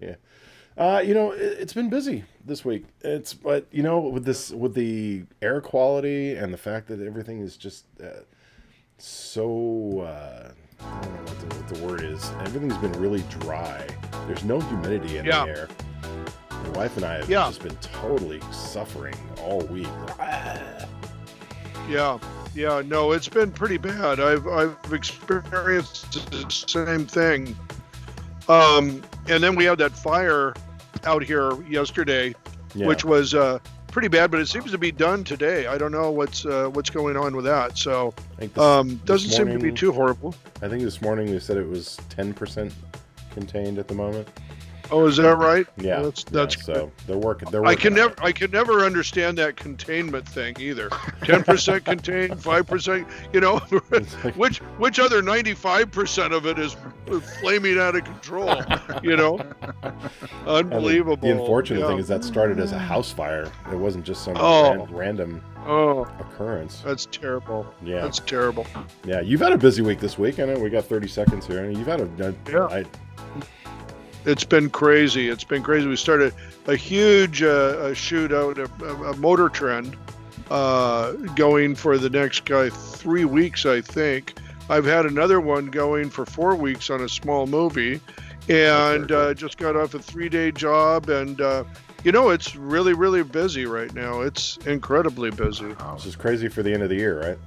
Yeah. It's been busy this week. But with the air quality and the fact that everything is just so, I don't know what the word is. Everything's been really dry. There's no humidity in the Yeah. air. My wife and I have Yeah. just been totally suffering all week. Yeah. Yeah. No, it's been pretty bad. I've experienced the same thing. And then we had that fire out here yesterday, Yeah. which was pretty bad, but it seems to be done today. I don't know what's going on with that. So I think this doesn't seem to be morning- too horrible. I think this morning they said it was 10% contained at the moment. Oh, is that right? Yeah. Well, that's yeah, so they're working. I can on it. never understand that containment thing either. 10% contained, 5%. It's like- which other 95% of it is flaming out of control? Unbelievable. The unfortunate Yeah. thing is that started as a house fire. It wasn't just some Oh. random Oh, occurrence. that's terrible. Yeah. That's terrible. Yeah. You've had a busy week this week. I know we got 30 seconds here. And you've had Yeah. It's been crazy. It's been crazy. We started a huge shootout, a motor trend, going for the next 3 weeks, I think. I've had another one going for 4 weeks on a small movie, and just got off a 3-day job, and it's really, really busy right now. It's incredibly busy. This is crazy for the end of the year, right?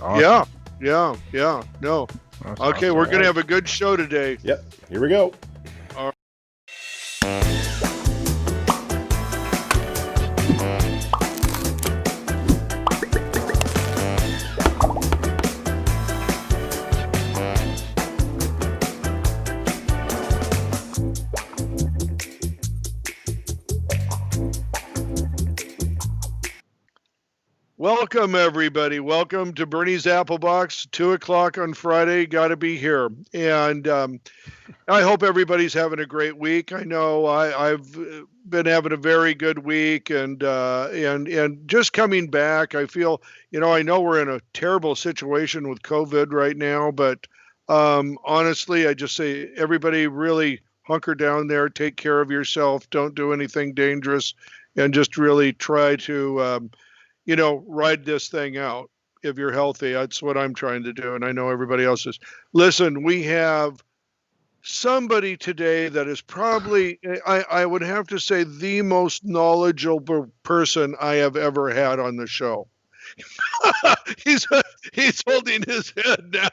Awesome. Yeah. No. That's Okay, awesome. we're gonna have a good show today. Yep. Here we go. Welcome, everybody. Welcome to Burnies Applebox, 2:00 on Friday. Got to be here. And I hope everybody's having a great week. I know I've been having a very good week, and just coming back, I feel, I know we're in a terrible situation with COVID right now, but honestly, I just say everybody really hunker down there, take care of yourself, don't do anything dangerous, and just really try to ride this thing out. If you're healthy, that's what I'm trying to do. And I know everybody else is. Listen, we have somebody today that is probably, I would have to say, the most knowledgeable person I have ever had on the show. He's holding his head now.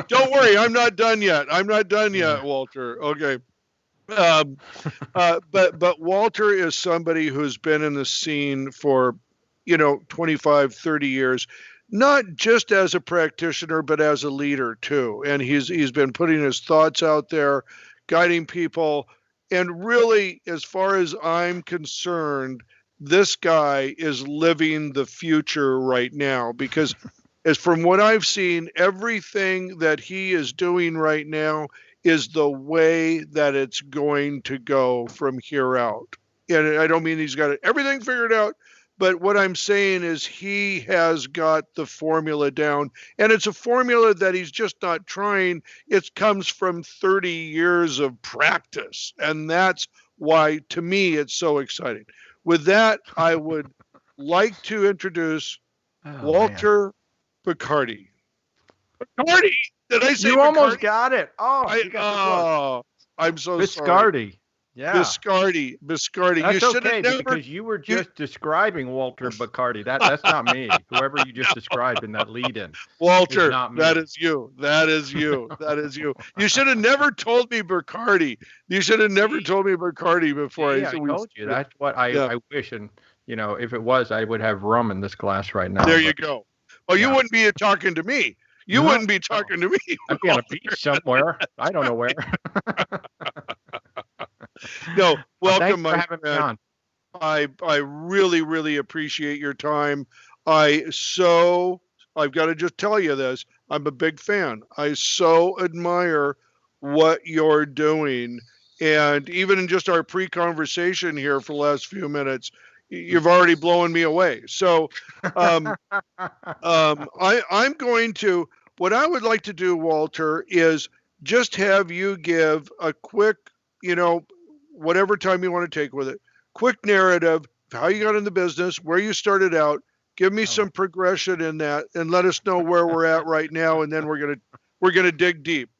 Don't worry, I'm not done yet. Walter. Okay. But Walter is somebody who's been in the scene for, 25, 30 years, not just as a practitioner, but as a leader too. And he's been putting his thoughts out there, guiding people. And really, as far as I'm concerned, this guy is living the future right now, because as from what I've seen, everything that he is doing right now is the way that it's going to go from here out. And I don't mean he's got everything figured out, but what I'm saying is he has got the formula down, and it's a formula that he's just not trying. It comes from 30 years of practice, and that's why, to me, it's so exciting. With that, I would like to introduce Walter Biscardi. Biscardi? Did I say You Biscardi? almost got it. Oh, you got I'm so the sorry. Biscardi. Yeah. Biscardi. That's You should okay, have never. because you were just describing Walter Biscardi. That's not me. Whoever you just described in that lead-in. Walter, It's not me. that is you. You should have never told me Biscardi. You should have never told me Biscardi before. Yeah, I told you. That's what I wish. And, if it was, I would have rum in this glass right now. There you go. Oh, you wouldn't be talking to me. You wouldn't be talking to me. I'd be on a beach somewhere. I don't know where. No, welcome, Thanks for my having me friend. on. I really, really appreciate your time. I've got to just tell you this. I'm a big fan. I so admire what you're doing. And even in just our pre-conversation here for the last few minutes, you've already blown me away. So I'm going to, what I would like to do, Walter, is just have you give a quick, you know, whatever time you want to take with it, quick narrative, how you got in the business, where you started out. Give me Oh. some progression in that, and let us know where we're at right now, and then we're gonna dig deep.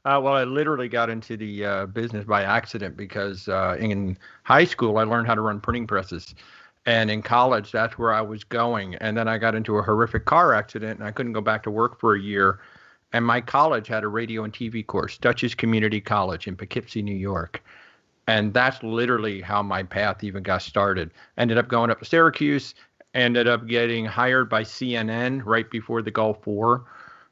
Well, I literally got into the business by accident because in high school I learned how to run printing presses, and in college that's where I was going. And then I got into a horrific car accident, and I couldn't go back to work for a year. And my college had a radio and TV course, Dutchess Community College in Poughkeepsie, New York. And that's literally how my path even got started. Ended up going up to Syracuse, ended up getting hired by CNN right before the Gulf War,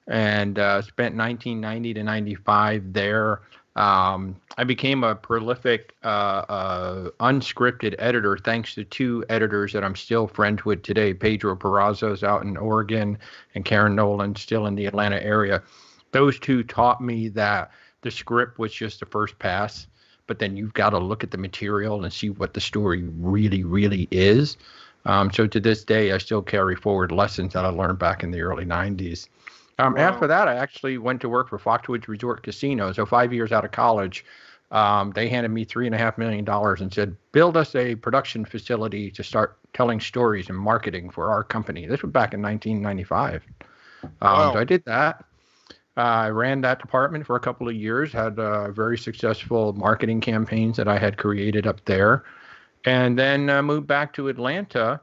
and spent 1990 to 95 there. I became a prolific unscripted editor thanks to two editors that I'm still friends with today. Pedro Perrazzo's out in Oregon and Karen Nolan still in the Atlanta area. Those two taught me that the script was just the first pass, but then you've got to look at the material and see what the story really, really is. So to this day, I still carry forward lessons that I learned back in the early 90s. Wow. After that, I actually went to work for Foxwoods Resort Casino. So 5 years out of college, they handed me $3.5 million and said, build us a production facility to start telling stories and marketing for our company. This was back in 1995. Wow. So I did that. I ran that department for a couple of years, had very successful marketing campaigns that I had created up there, and then moved back to Atlanta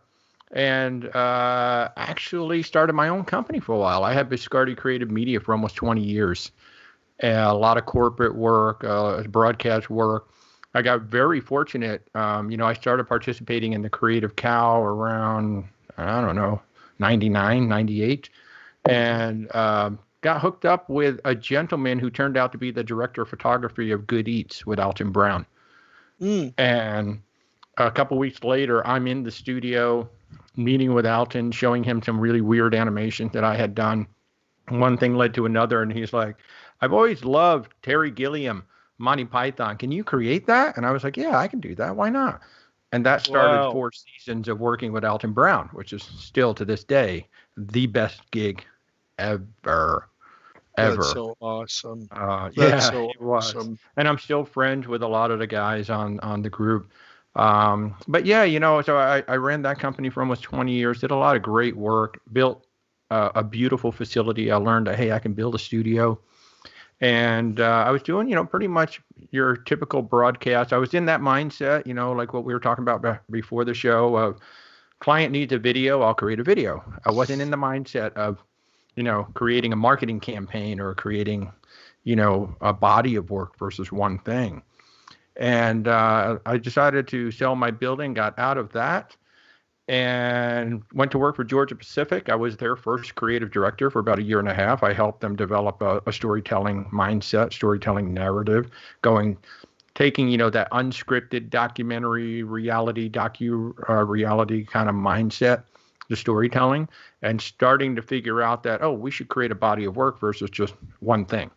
and actually started my own company for a while. I had Biscardi Creative Media for almost 20 years. A lot of corporate work, broadcast work. I got very fortunate. I started participating in the Creative Cow around, I don't know, 99, 98. And got hooked up with a gentleman who turned out to be the director of photography of Good Eats with Alton Brown. And a couple weeks later, I'm in the studio meeting with Alton, showing him some really weird animations that I had done. One thing led to another, and he's like, I've always loved Terry Gilliam, Monty Python. Can you create that? And I was like, yeah, I can do that. Why not? And that started 4 seasons of working with Alton Brown, which is still to this day the best gig ever. That's so awesome. It was. Awesome. And I'm still friends with a lot of the guys on the group. But yeah, so I ran that company for almost 20 years, did a lot of great work, built a beautiful facility. I learned that, hey, I can build a studio. And I was doing, pretty much your typical broadcast. I was in that mindset, like what we were talking about before the show of client needs a video, I'll create a video. I wasn't in the mindset of, creating a marketing campaign or creating, a body of work versus one thing. And I decided to sell my building, got out of that, and went to work for Georgia Pacific. I was their first creative director for about a year and a half. I helped them develop a storytelling mindset, storytelling narrative, taking, that unscripted documentary reality, reality kind of mindset, the storytelling, and starting to figure out that, we should create a body of work versus just one thing.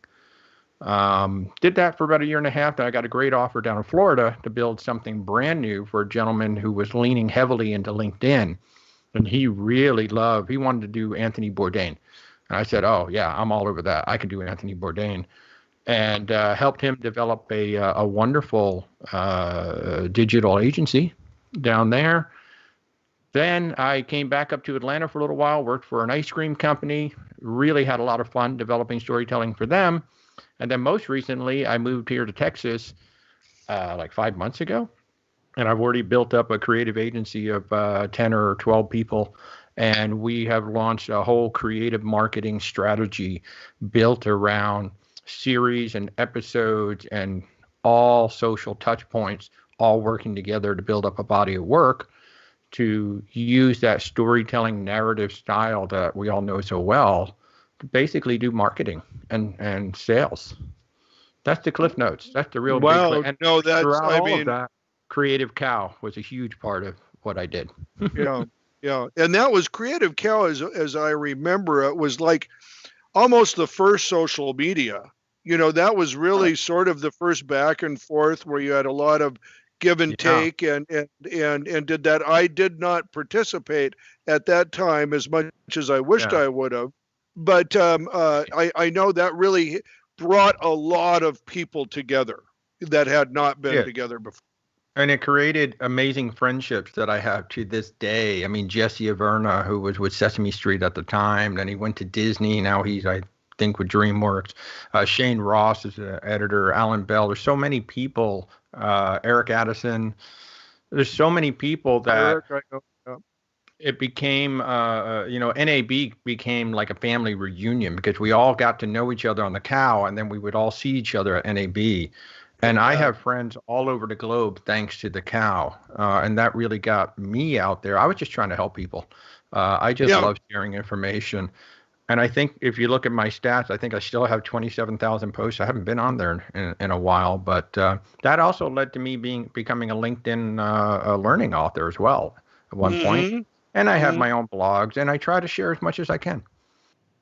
Did that for about a year and a half. Then I got a great offer down in Florida to build something brand new for a gentleman who was leaning heavily into LinkedIn. And he wanted to do Anthony Bourdain. And I said, oh, yeah, I'm all over that. I can do Anthony Bourdain. And helped him develop a wonderful digital agency down there. Then I came back up to Atlanta for a little while, worked for an ice cream company, really had a lot of fun developing storytelling for them. And then most recently, I moved here to Texas like 5 months ago. And I've already built up a creative agency of 10 or 12 people. And we have launched a whole creative marketing strategy built around series and episodes and all social touch points, all working together to build up a body of work to use that storytelling narrative style that we all know so well to basically do marketing and sales. That's the Cliff Notes. That's the real Wow. big. And No, that's, throughout I all mean, of that, Creative Cow was a huge part of what I did. yeah. And that was Creative Cow, as I remember, it was like almost the first social media. That was really sort of the first back and forth where you had a lot of give and take and did that. I did not participate at that time as much as I wished I would have. But I know that really brought a lot of people together that had not been together before. And it created amazing friendships that I have to this day. I mean, Jesse Averna, who was with Sesame Street at the time, then he went to Disney. Now he's, I think, with DreamWorks. Shane Ross is the editor. Alan Bell. There's so many people. Eric Addison. There's so many people that it became, NAB became like a family reunion because we all got to know each other on the cow, and then we would all see each other at NAB. And I have friends all over the globe thanks to the cow. And that really got me out there. I was just trying to help people. I just love sharing information. And I think if you look at my stats, I think I still have 27,000 posts. I haven't been on there in a while. But that also led to me becoming a LinkedIn learning author as well at one point. And I have my own blogs, and I try to share as much as I can.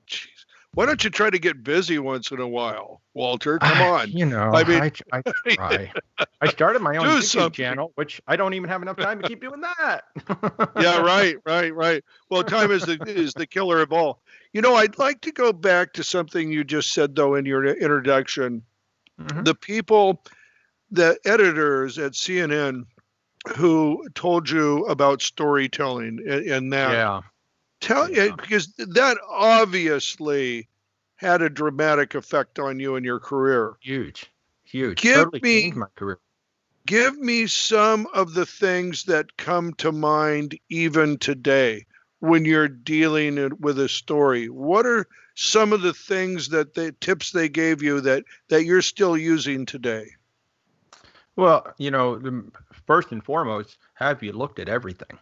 Jeez. Why don't you try to get busy once in a while, Walter? Come on. I try. I started my own YouTube channel, which I don't even have enough time to keep doing that. Yeah, right. Well, time is the killer of all. I'd like to go back to something you just said, though, in your introduction. The people, the editors at CNN who told you about storytelling and that. Yeah. Because that obviously had a dramatic effect on you and your career. Huge. Totally changed my career. Give me some of the things that come to mind even today when you're dealing with a story. What are some of the things the tips they gave you that you're still using today? Well, first and foremost, have you looked at everything?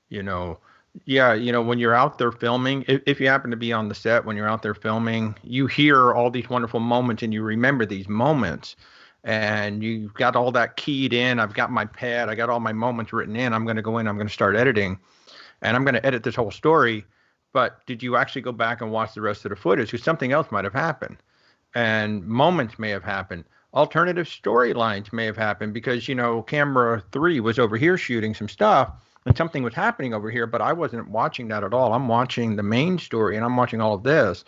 When you're out there filming, if you happen to be on the set, when you're out there filming, you hear all these wonderful moments and you remember these moments and you've got all that keyed in. I've got my pad. I got all my moments written in. I'm going to go in. I'm going to start editing and I'm going to edit this whole story. But did you actually go back and watch the rest of the footage? Because something else might have happened and moments may have happened. Alternative storylines may have happened because, camera 3 was over here shooting some stuff. And something was happening over here, but I wasn't watching that at all. I'm watching the main story and I'm watching all of this.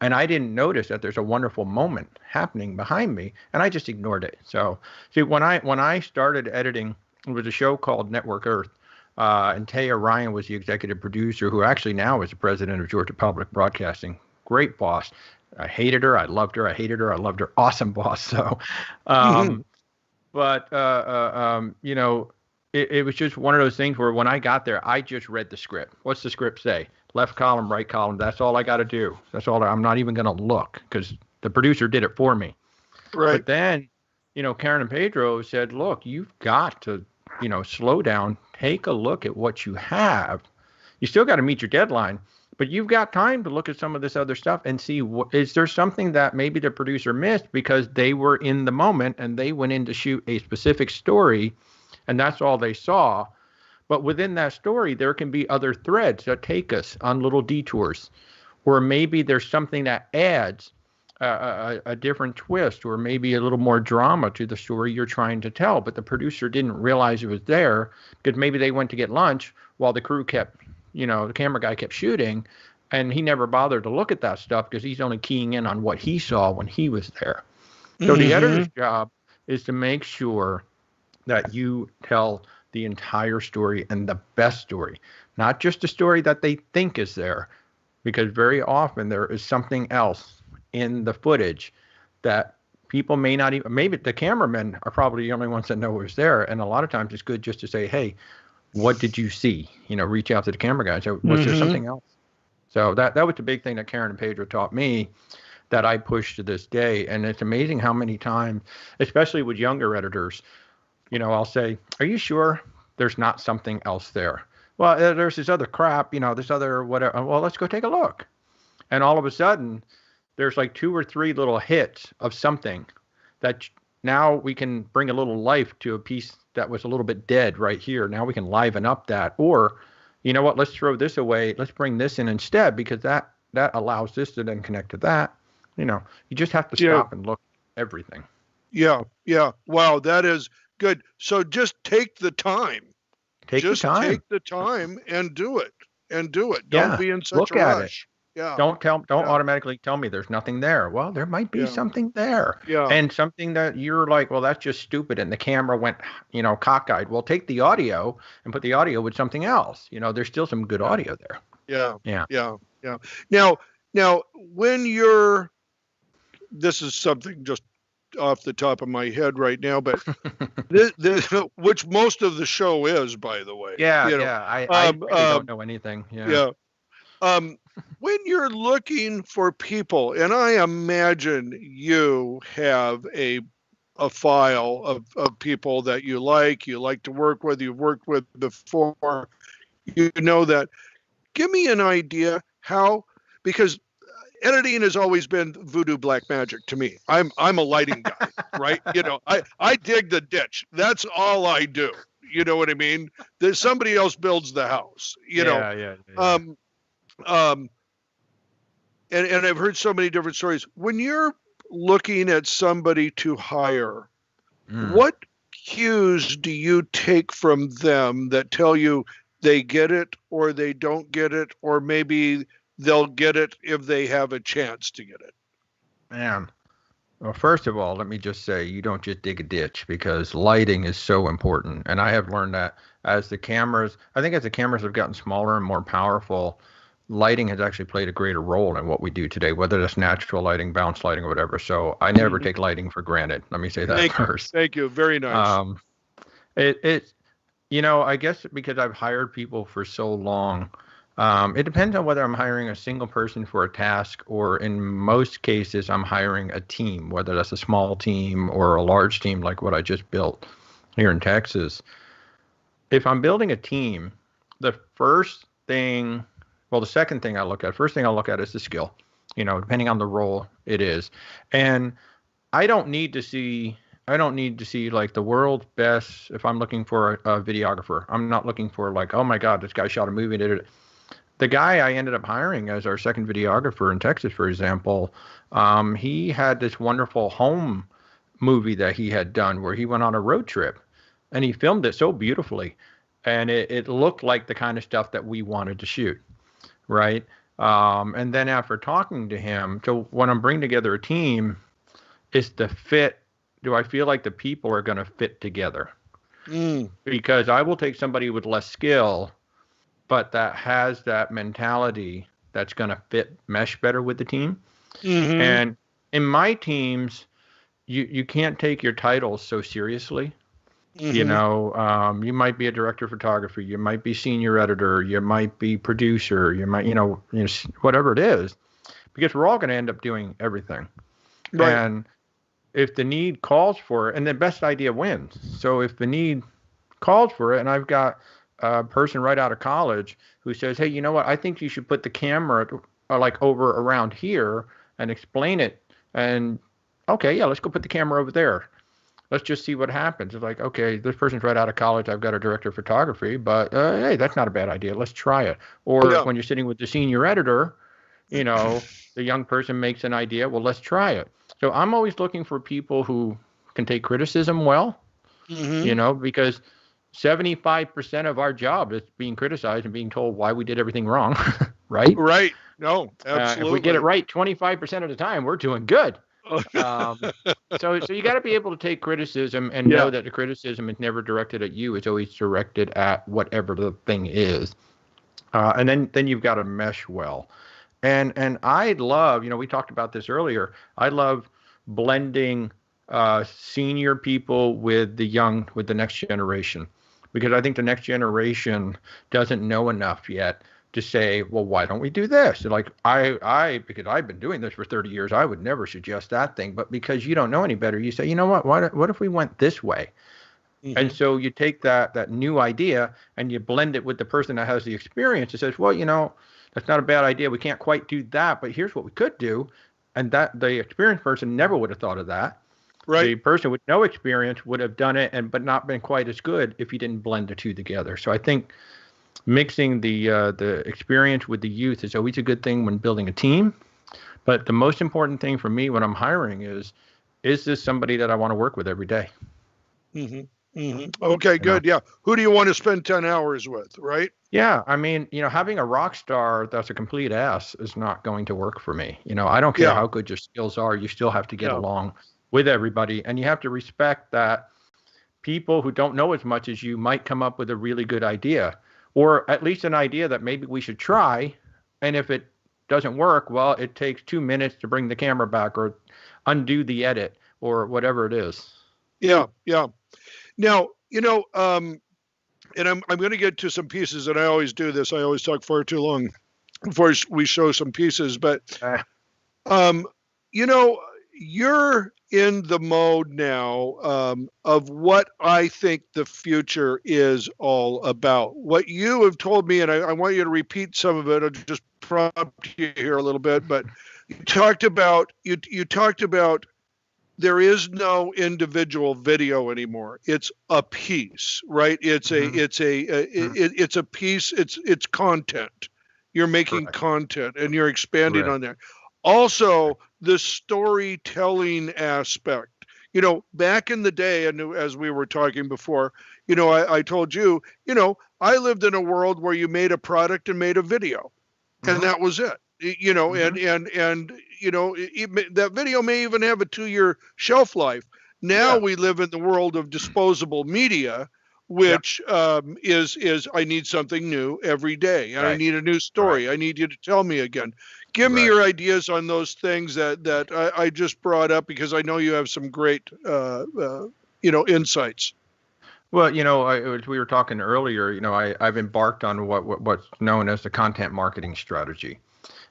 And I didn't notice that there's a wonderful moment happening behind me. And I just ignored it. So see, when I started editing, it was a show called Network Earth. And Taya Ryan was the executive producer, who actually now is the president of Georgia Public Broadcasting. Great boss. I hated her. I loved her. I hated her. I loved her. Awesome boss. So, it was just one of those things where when I got there, I just read the script. What's the script say? Left column, right column. That's all I got to do. That's all. I'm not even going to look because the producer did it for me. Right. But then, Karen and Pedro said, look, you've got to, slow down. Take a look at what you have. You still got to meet your deadline, but you've got time to look at some of this other stuff and see is there something that maybe the producer missed because they were in the moment and they went in to shoot a specific story. And that's all they saw. But within that story, there can be other threads that take us on little detours. Or maybe there's something that adds a different twist or maybe a little more drama to the story you're trying to tell. But the producer didn't realize it was there because maybe they went to get lunch while the crew kept, the camera guy kept shooting. And he never bothered to look at that stuff because he's only keying in on what he saw when he was there. So the editor's job is to make sure that you tell the entire story and the best story, not just a story that they think is there, because very often there is something else in the footage that people may not even, maybe the cameramen are probably the only ones that know what's there. And a lot of times it's good just to say, hey, what did you see? Reach out to the camera guy. So was there something else? So that was the big thing that Karen and Pedro taught me that I push to this day. And it's amazing how many times, especially with younger editors, I'll say, are you sure there's not something else there? Well, there's this other crap, this other whatever. Well, let's go take a look. And all of a sudden, there's like 2 or 3 little hits of something that now we can bring a little life to a piece that was a little bit dead right here. Now we can liven up that. Or, let's throw this away. Let's bring this in instead because that allows this to then connect to that. You just have to stop and look at everything. Yeah. Wow, that is good. So just take the time. Take the time and do it. Don't be in such a rush. Yeah. Don't Yeah. automatically tell me there's nothing there. Well, there might be Yeah. something there. Yeah. And something that you're like, well, that's just stupid. And the camera went, cockeyed. Well, take the audio and put the audio with something else. There's still some good audio there. Yeah. Yeah. Yeah. Yeah. Now, when this is something just off the top of my head right now, but which most of the show is, by the way. Yeah. I really don't know anything. Yeah. When you're looking for people, and I imagine you have a file of people that you like to work with, you've worked with before, that. Give me an idea how, because editing has always been voodoo black magic to me. I'm a lighting guy, right? I dig the ditch. That's all I do. You know what I mean? There's somebody else builds the house. Yeah. And I've heard so many different stories. When you're looking at somebody to hire, what cues do you take from them that tell you they get it or they don't get it, or maybe they'll get it if they have a chance to get it? Man. Well, first of all, let me just say, you don't just dig a ditch, because lighting is so important. And I have learned that as the cameras have gotten smaller and more powerful, lighting has actually played a greater role in what we do today, whether that's natural lighting, bounce lighting, or whatever. So I never take lighting for granted. Let me say that first. Thank you. Very nice. I guess because I've hired people for so long, it depends on whether I'm hiring a single person for a task, or in most cases, I'm hiring a team, whether that's a small team or a large team like what I just built here in Texas. If I'm building a team, the second thing I look at, first thing I look at is the skill, depending on the role it is. And I don't need to see like the world's best. If I'm looking for a videographer, I'm not looking for like, oh my God, this guy shot a movie. The guy I ended up hiring as our second videographer in Texas, for example, he had this wonderful home movie that he had done where he went on a road trip, and he filmed it so beautifully. And it looked like the kind of stuff that we wanted to shoot. Right. And then after talking to him, so when I'm bringing together a team, it's the fit. Do I feel like the people are going to fit together? Because I will take somebody with less skill, but that has that mentality that's going to mesh better with the team. Mm-hmm. And in my teams, you can't take your titles so seriously. Mm-hmm. You might be a director of photography, you might be senior editor, you might be producer, you might, whatever it is, because we're all going to end up doing everything. Right. And if the need calls for it, and the best idea wins. So if the need calls for it, and I've got a person right out of college who says, hey, you know what, I think you should put the camera like over around here and explain it. And okay, yeah, let's go put the camera over there. Let's just see what happens. It's like, okay, this person's right out of college. I've got a director of photography, but hey, that's not a bad idea. Let's try it. Or when you're sitting with the senior editor, the young person makes an idea. Well, let's try it. So I'm always looking for people who can take criticism well, because 75% of our job is being criticized and being told why we did everything wrong, right? Right. No, absolutely. If we get it right 25% of the time, we're doing good. So you got to be able to take criticism and know that the criticism is never directed at you. It's always directed at whatever the thing is. And then you've got to mesh well. And I love, we talked about this earlier. I love blending senior people with the next generation, because I think the next generation doesn't know enough yet to say, well, why don't we do this? Like because I've been doing this for 30 years, I would never suggest that thing. But because you don't know any better, you say, you know what if we went this way? Mm-hmm. And so you take that new idea and you blend it with the person that has the experience and says, well, that's not a bad idea. We can't quite do that, but here's what we could do. And that the experienced person never would have thought of that. Right. The person with no experience would have done it but not been quite as good if you didn't blend the two together. So I think mixing the experience with the youth is always a good thing when building a team. But the most important thing for me when I'm hiring is this somebody that I want to work with every day? Mm-hmm. Okay, good. Yeah. Who do you want to spend 10 hours with, right? Yeah, I mean, having a rock star that's a complete ass is not going to work for me. I don't care how good your skills are, you still have to get along with everybody, and you have to respect that people who don't know as much as you might come up with a really good idea, or at least an idea that maybe we should try, and if it doesn't work, well, it takes 2 minutes to bring the camera back or undo the edit or whatever it is. Yeah. Now, and I'm going to get to some pieces, and I always do this. I always talk far too long before we show some pieces, but you're in the mode now of what I think the future is all about. What you have told me, and I want you to repeat some of it. I'll just prompt you here a little bit, but you talked about there is no individual video anymore. It's a piece, right? It's it's a piece. It's content. You're making content and you're expanding on that. Also, the storytelling aspect. Back in the day, and as we were talking before, I told you, I lived in a world where you made a product and made a video, and that was it. That video may even have a 2-year shelf life. Now we live in the world of disposable media, which is I need something new every day, and I need a new story. I need you to tell me again. Give me your ideas on those things that I just brought up, because I know you have some great insights. Well, as we were talking earlier, I've embarked on what's known as the content marketing strategy.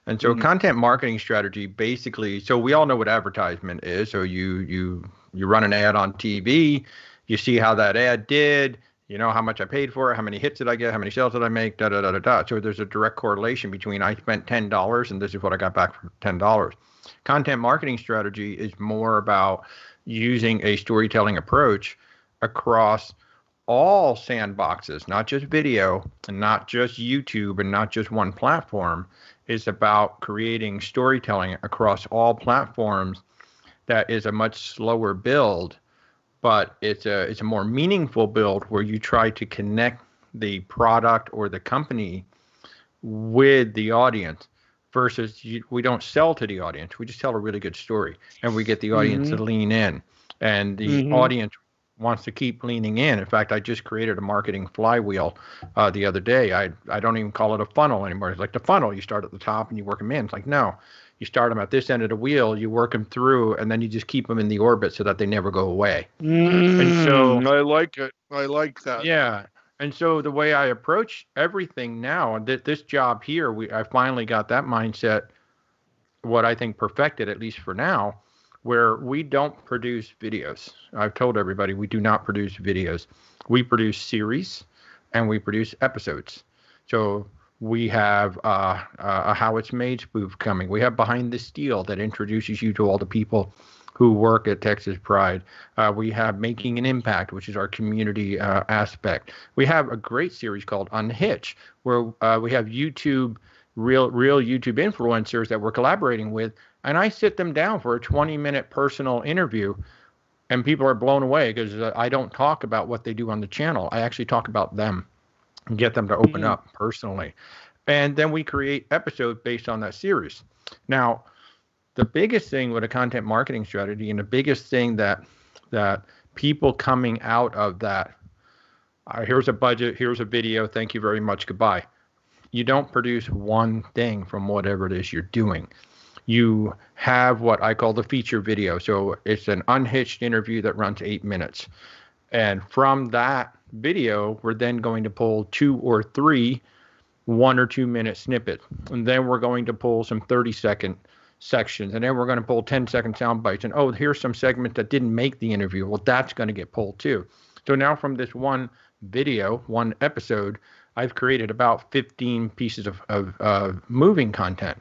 And so content marketing strategy, basically, so we all know what advertisement is. So you run an ad on TV, you see how that ad did, how much I paid for it, how many hits did I get, how many sales did I make, da da da da da. So there's a direct correlation between I spent $10 and this is what I got back for $10. Content marketing strategy is more about using a storytelling approach across all sandboxes, not just video and not just YouTube and not just one platform. Is about creating storytelling across all platforms that is a much slower build, but it's a more meaningful build where you try to connect the product or the company with the audience versus we don't sell to the audience. We just tell a really good story and we get the audience to lean in, and the audience wants to keep leaning in. In fact, I just created a marketing flywheel the other day. I don't even call it a funnel anymore. It's like the funnel. You start at the top and you work them in. It's like, no, you start them at this end of the wheel, you work them through, and then you just keep them in the orbit so that they never go away. And so I like it. I like that. Yeah. And so the way I approach everything now, and this job here, I finally got that mindset, what I think perfected, at least for now, where we don't produce videos. I've told everybody we do not produce videos. We produce series and we produce episodes. So we have a How It's Made spoof coming. We have Behind the Steel that introduces you to all the people who work at Texas Pride. We have Making an Impact, which is our community aspect. We have a great series called Unhitch, where we have real YouTube influencers that we're collaborating with, and I sit them down for a 20-minute personal interview, and people are blown away because I don't talk about what they do on the channel. I actually talk about them and get them to open up personally. And then we create episodes based on that series. Now, the biggest thing with a content marketing strategy, and the biggest thing that people coming out of that, here's a budget, here's a video, thank you very much, goodbye. You don't produce one thing from whatever it is you're doing. You have what I call the feature video. So it's an unhitched interview that runs 8 minutes. And from that video, we're then going to pull 2 or 3 1 or 2 minute snippets. And then we're going to pull some 30-second sections. And then we're going to pull 10-second sound bites. And, oh, here's some segments that didn't make the interview. Well, that's going to get pulled too. So now from this one video, one episode, I've created about 15 pieces of moving content.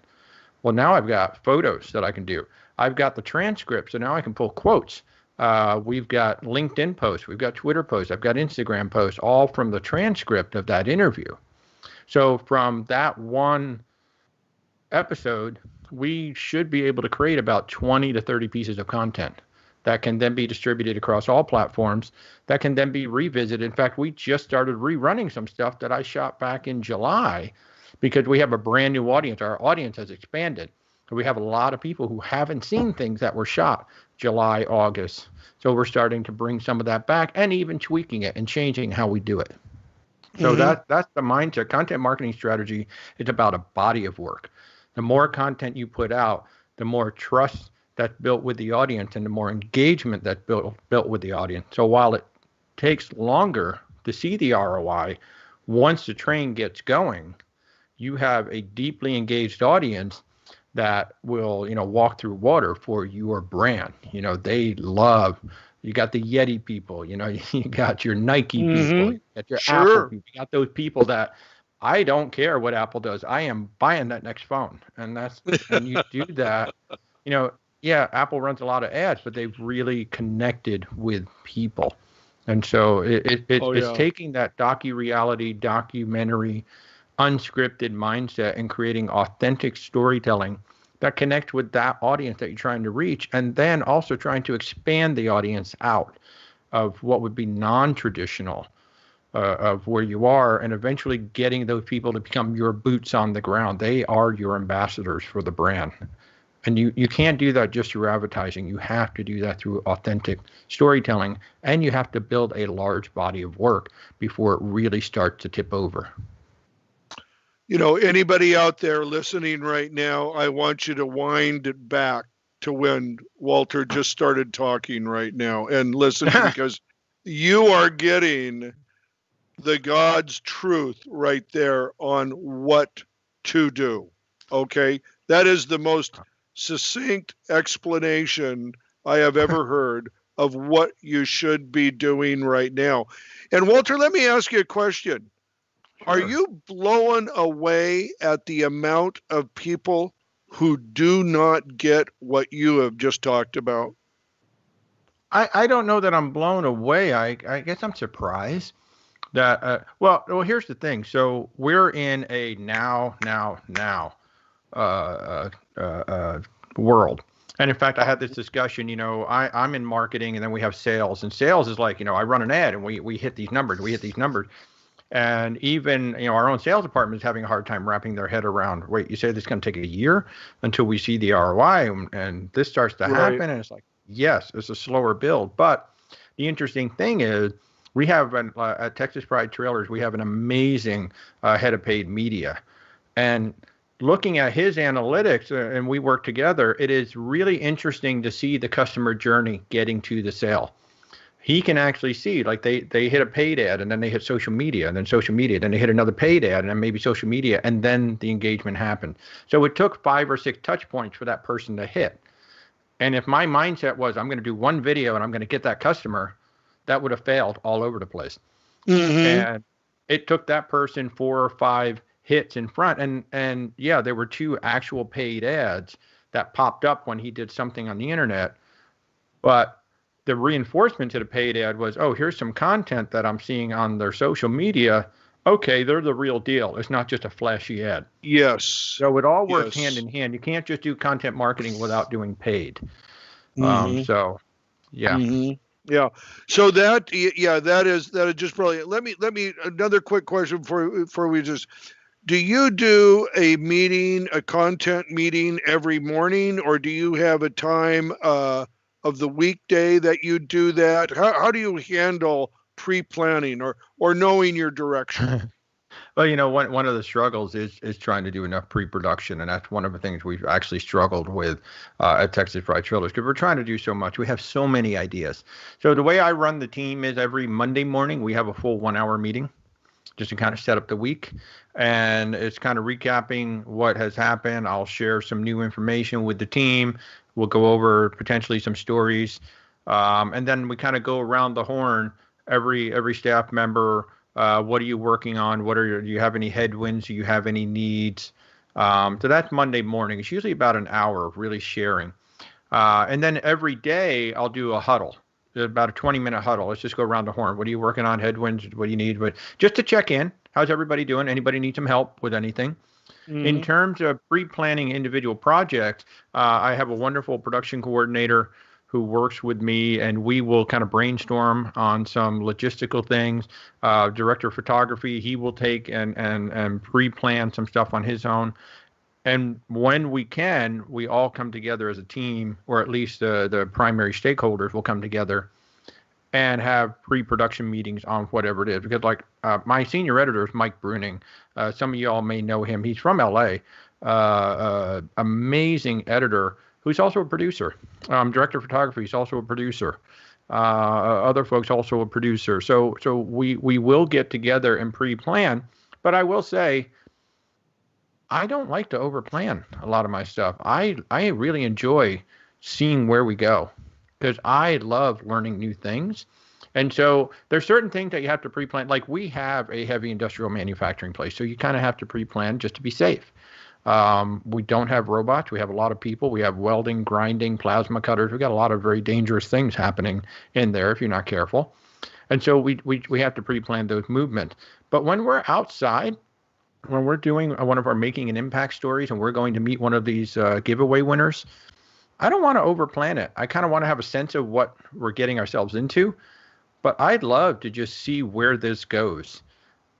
Well, now I've got photos that I can do. I've got the transcript, so now I can pull quotes. We've got LinkedIn posts. We've got Twitter posts. I've got Instagram posts, all from the transcript of that interview. So from that one episode, we should be able to create about 20 to 30 pieces of content that can then be distributed across all platforms, that can then be revisited. In fact, we just started rerunning some stuff that I shot back in July because we have a brand new audience. Our audience has expanded. We have a lot of people who haven't seen things that were shot July, August. So we're starting to bring some of that back and even tweaking it and changing how we do it. So that's the mindset. Content marketing strategy is about a body of work. The more content you put out, the more trust that's built with the audience and the more engagement that's built with the audience. So while it takes longer to see the ROI, once the train gets going, you have a deeply engaged audience that will, walk through water for your brand. They love, you got the Yeti people, you got your Nike people, you got your Apple people, you got those people that I don't care what Apple does. I am buying that next phone. And and you do that, yeah, Apple runs a lot of ads, but they've really connected with people. And so it's taking that documentary, unscripted mindset and creating authentic storytelling that connect with that audience that you're trying to reach, and then also trying to expand the audience out of what would be non-traditional of where you are, and eventually getting those people to become your boots on the ground. They are your ambassadors for the brand. And you can't do that just through advertising. You have to do that through authentic storytelling, and you have to build a large body of work before it really starts to tip over. Anybody out there listening right now, I want you to wind it back to when Walter just started talking right now and listen, because you are getting the God's truth right there on what to do. Okay? That is the most succinct explanation I have ever heard of what you should be doing right now. And Walter, let me ask you a question. Sure. Are you blown away at the amount of people who do not get what you have just talked about? I don't know that I'm blown away. I guess I'm surprised that, well, here's the thing. So we're in a now world. And in fact, I had this discussion, I'm in marketing, and then we have sales, and sales is like, I run an ad and we hit these numbers, And even, our own sales department is having a hard time wrapping their head around, wait, you say this is going to take a year until we see the ROI and this starts to happen. And it's like, yes, it's a slower build. But the interesting thing is we have at Texas Pride Trailers, we have an amazing head of paid media. And looking at his analytics, and we work together, it is really interesting to see the customer journey getting to the sale. He can actually see, like they hit a paid ad, and then they hit social media, and then social media, then they hit another paid ad, and then maybe social media, and then the engagement happened. So it took 5 or 6 touch points for that person to hit. And if my mindset was, I'm going to do one video and I'm going to get that customer, that would have failed all over the place. And it took that person 4 or 5 hits in front. And yeah, there were 2 actual paid ads that popped up when he did something on the internet. But the reinforcement to the paid ad was, oh, here's some content that I'm seeing on their social media. Okay, they're the real deal. It's not just a flashy ad. Yes. So it all works hand in hand. You can't just do content marketing without doing paid. So, yeah. Yeah. So that is just brilliant. Let me another quick question before we just. Do you do a content meeting every morning, or do you have a time of the weekday that you do that? How do you handle pre-planning or knowing your direction? Well, one of the struggles is trying to do enough pre-production, and that's one of the things we've actually struggled with at Texas Pride Trailers, because we're trying to do so much. We have so many ideas. So the way I run the team is every Monday morning we have a full 1-hour meeting just to kind of set up the week, and it's kind of recapping what has happened. I'll share some new information with the team. We'll go over potentially some stories, and then we kind of go around the horn. Every staff member. What are you working on? Do you have any headwinds? Do you have any needs? So that's Monday morning. It's usually about an hour of really sharing. And then every day I'll do a huddle, about a 20-minute huddle. Let's just go around the horn. What are you working on? Headwinds? What do you need? But just to check in. How's everybody doing? Anybody need some help with anything? In terms of pre-planning individual projects, I have a wonderful production coordinator who works with me, and we will kind of brainstorm on some logistical things. Director of photography, he will take and pre-plan some stuff on his own. And when we can, we all come together as a team, or at least the primary stakeholders will come together and have pre-production meetings on whatever it is. Because like my senior editor is Mike Bruning. Some of y'all may know him. He's from LA. Amazing editor who's also a producer. Director of photography, he's also a producer. Other folks also a producer. So we will get together and pre-plan. But I will say, I don't like to overplan a lot of my stuff. I really enjoy seeing where we go because I love learning new things. And so there's certain things that you have to pre-plan. Like we have a heavy industrial manufacturing place, so you kind of have to pre-plan just to be safe. We don't have robots. We have a lot of people. We have welding, grinding, plasma cutters. We've got a lot of very dangerous things happening in there if you're not careful. And so we have to pre-plan those movements. But when we're outside, when we're doing one of our Making an Impact stories and we're going to meet one of these giveaway winners, I don't want to overplan it. I kind of want to have a sense of what we're getting ourselves into, but I'd love to just see where this goes.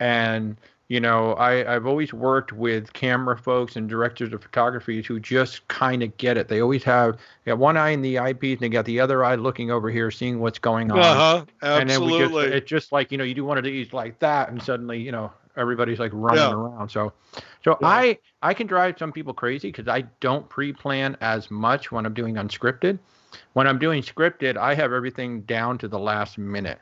And, you know, I've always worked with camera folks and directors of photography who just kind of get it. They always have, they got one eye in the eyepiece and they got the other eye looking over here, seeing what's going on. Absolutely. And then it's just like, you know, you do one of these like that and suddenly, you know, everybody's like running around. So I can drive some people crazy because I don't pre-plan as much when I'm doing unscripted. When I'm doing scripted, I have everything down to the last minute,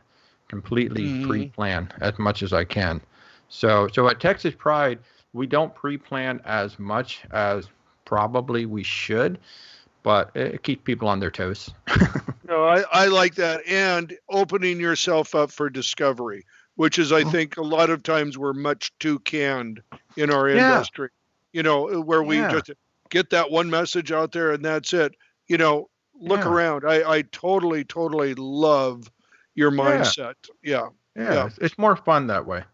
completely pre-plan as much as I can. So at Texas Pride, we don't pre-plan as much as probably we should, but it keeps people on their toes. No, I like that. And opening yourself up for discovery, which is, I think, a lot of times we're much too canned in our industry, you know, where we just get that one message out there and that's it. You know, look around. I totally love your mindset. Yeah. It's more fun that way.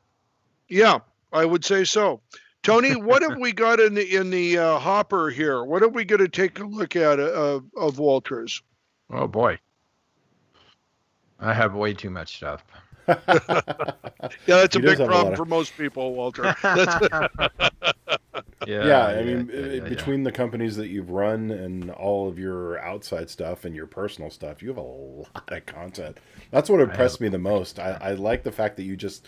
Yeah, I would say so. Tony, what have we got in the hopper here? What are we going to take a look at of Walter's? Oh boy, I have way too much stuff. That's a big problem for most people, Walter. Between the companies that you've run and all of your outside stuff and your personal stuff, you have a lot of content. That's what impressed me the most. I like the fact that you just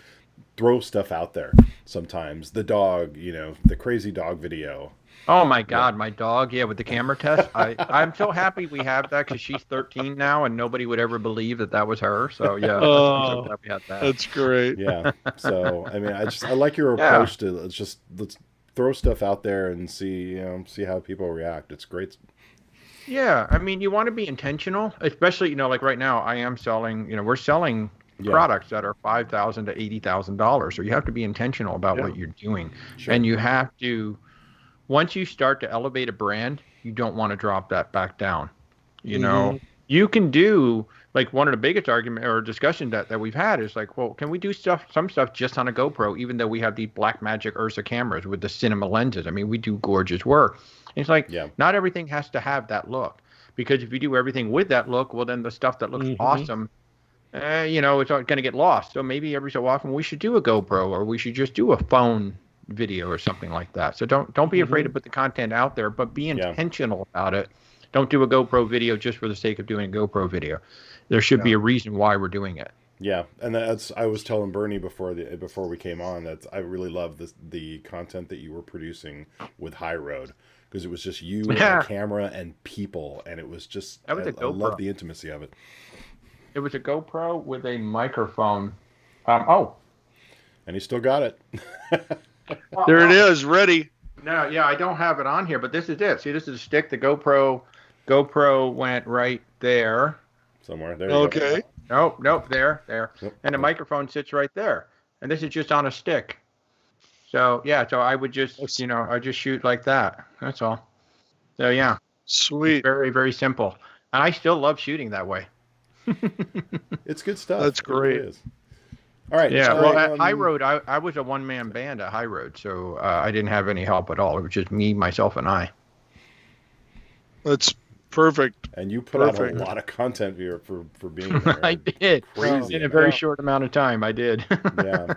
throw stuff out there sometimes. The dog, you know, the crazy dog video. Oh my God, my dog, with the camera test. I'm so happy we have that because she's 13 now and nobody would ever believe that was her. So I'm so glad we had that. That's great. Yeah. So I mean, I like your approach to let's throw stuff out there and see how people react. It's great. Yeah, I mean, you want to be intentional, especially, you know, like right now I am selling, you know, we're selling products that are $5,000 to $80,000. So you have to be intentional about what you're doing. Sure. And you have to, once you start to elevate a brand, you don't want to drop that back down. You know, you can do, like, one of the biggest argument or discussion that we've had is like, well, can we do some stuff just on a GoPro, even though we have the Blackmagic Ursa cameras with the cinema lenses? I mean, we do gorgeous work. And it's like, not everything has to have that look, because if you do everything with that look, well, then the stuff that looks awesome, you know, it's going to get lost. So maybe every so often we should do a GoPro, or we should just do a phone video or something like that. So don't be afraid to put the content out there, but be intentional about it. Don't do a GoPro video just for the sake of doing a GoPro video. There should be a reason why we're doing it. Yeah, and I was telling Burnie before we came on that I really love the content that you were producing with High Road, because it was just you and a camera and people, and it was just I love the intimacy of it. It was a GoPro with a microphone. And he still got it. There it is, ready. No, I don't have it on here, but this is it. See, this is a stick. The GoPro went right there. Somewhere there. Okay. Nope, there. Yep. And the microphone sits right there. And this is just on a stick. So I would just, I just shoot like that. That's all. So Sweet. It's very, very simple. And I still love shooting that way. It's good stuff. That's great. It is. All right. Yeah. Well, at High Road, I was a one-man band at High Road, so I didn't have any help at all. It was just me, myself, and I. That's Perfect. And you put out a lot of content here for being there. I did. Crazy. In a very short amount of time, I did. Yeah.